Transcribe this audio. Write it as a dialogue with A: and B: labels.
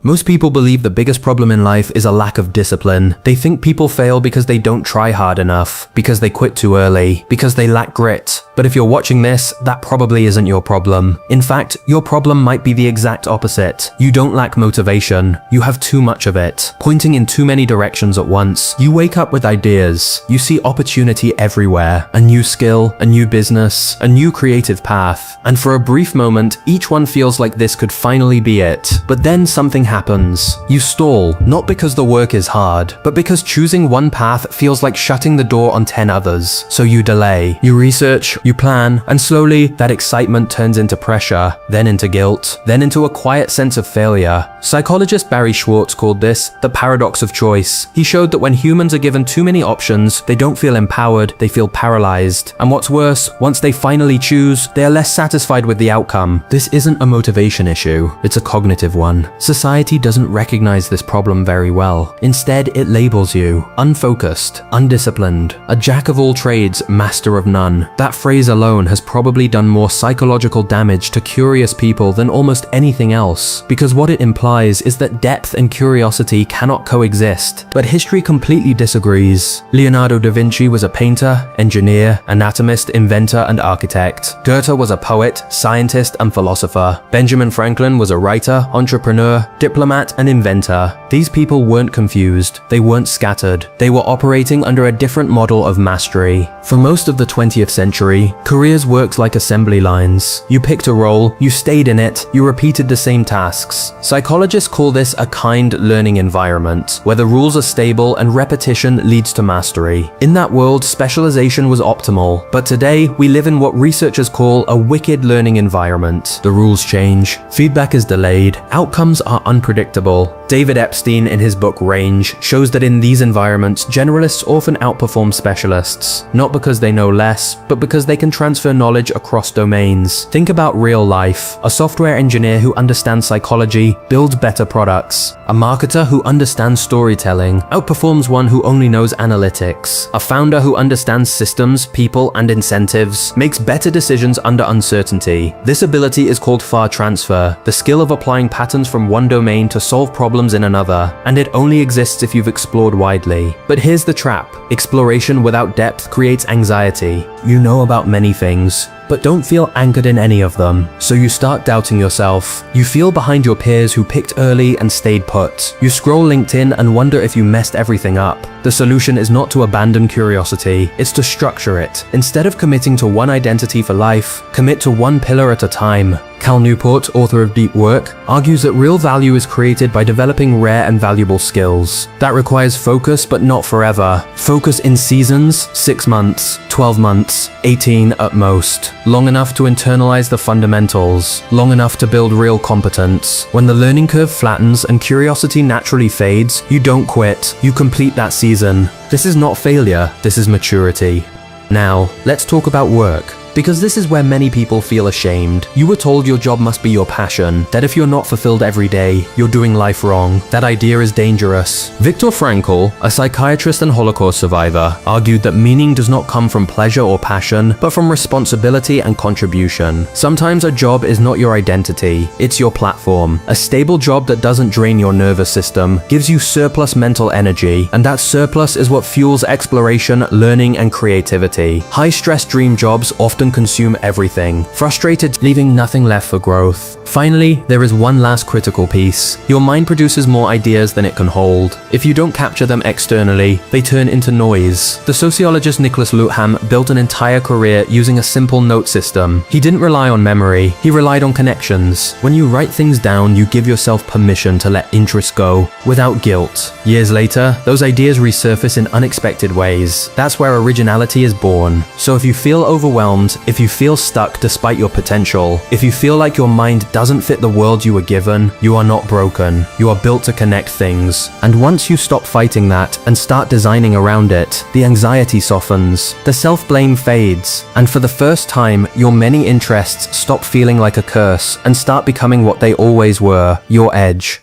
A: Most people believe the biggest problem in life is a lack of discipline. They think people fail because they don't try hard enough, because they quit too early, because they lack grit. But if you're watching this, that probably isn't your problem. In fact, your problem might be the exact opposite. You don't lack motivation. You have too much of it, pointing in too many directions at once. You wake up with ideas. You see opportunity everywhere. A new skill, a new business, a new creative path. And for a brief moment, each one feels like this could finally be it. But then something happens. You stall, not because the work is hard, but because choosing one path feels like shutting the door on 10 others. So you delay. You research, you plan, and slowly that excitement turns into pressure, then into guilt, then into a quiet sense of failure. Psychologist Barry Schwartz called this the paradox of choice. He showed that when humans are given too many options, they don't feel empowered, they feel paralyzed. And what's worse, once they finally choose, they are less satisfied with the outcome. This isn't a motivation issue, it's a cognitive one. Society doesn't recognize this problem very well. Instead, it labels you unfocused, undisciplined, a jack of all trades, master of none. That phrase alone has probably done more psychological damage to curious people than almost anything else, because what it implies is that depth and curiosity cannot coexist. But history completely disagrees. Leonardo da Vinci was a painter, engineer, anatomist, inventor, and architect. Goethe was a poet, scientist, and philosopher. Benjamin Franklin was a writer, entrepreneur, diplomat, and inventor. These people weren't confused. They weren't scattered. They were operating under a different model of mastery. For most of the 20th century, careers worked like assembly lines. You picked a role, you stayed in it, you repeated the same tasks. Psychologists call this a kind learning environment, where the rules are stable and repetition leads to mastery. In that world, specialization was optimal, but today we live in what researchers call a wicked learning environment. The rules change, feedback is delayed, outcomes are unpredictable. David Epstein, in his book Range, shows that in these environments, generalists often outperform specialists, not because they know less, but because they can transfer knowledge across domains. Think about real life. A software engineer who understands psychology builds better products. A marketer who understands storytelling outperforms one who only knows analytics. A founder who understands systems, people, and incentives makes better decisions under uncertainty. This ability is called far transfer, the skill of applying patterns from one domain to solve problems in another, and it only exists if you've explored widely. But here's the trap. Exploration without depth creates anxiety. You know about many things, but don't feel anchored in any of them. So you start doubting yourself. You feel behind your peers who picked early and stayed put. You scroll LinkedIn and wonder if you messed everything up. The solution is not to abandon curiosity, it's to structure it. Instead of committing to one identity for life, commit to one pillar at a time. Cal Newport, author of Deep Work, argues that real value is created by developing rare and valuable skills. That requires focus, but not forever. Focus in seasons, 6 months, 12 months, 18 at most. Long enough to internalize the fundamentals, long enough to build real competence. When the learning curve flattens and curiosity naturally fades, you don't quit, you complete that season. This is not failure, this is maturity. Now, let's talk about work. Because this is where many people feel ashamed. You were told your job must be your passion, that if you're not fulfilled every day, you're doing life wrong. That idea is dangerous. Viktor Frankl, a psychiatrist and Holocaust survivor, argued that meaning does not come from pleasure or passion, but from responsibility and contribution. Sometimes a job is not your identity, it's your platform. A stable job that doesn't drain your nervous system gives you surplus mental energy, and that surplus is what fuels exploration, learning, and creativity. High-stress dream jobs often consume everything, frustrated, leaving nothing left for growth. Finally, there is one last critical piece. Your mind produces more ideas than it can hold. If you don't capture them externally, they turn into noise. The sociologist Nicholas Lutham built an entire career using a simple note system. He didn't rely on memory, he relied on connections. When you write things down, you give yourself permission to let interests go, without guilt. Years later, those ideas resurface in unexpected ways. That's where originality is born. So if you feel overwhelmed, if you feel stuck despite your potential, if you feel like your mind doesn't fit the world you were given, you are not broken. You are built to connect things. And once you stop fighting that and start designing around it, the anxiety softens, the self-blame fades, and for the first time, your many interests stop feeling like a curse and start becoming what they always were, your edge.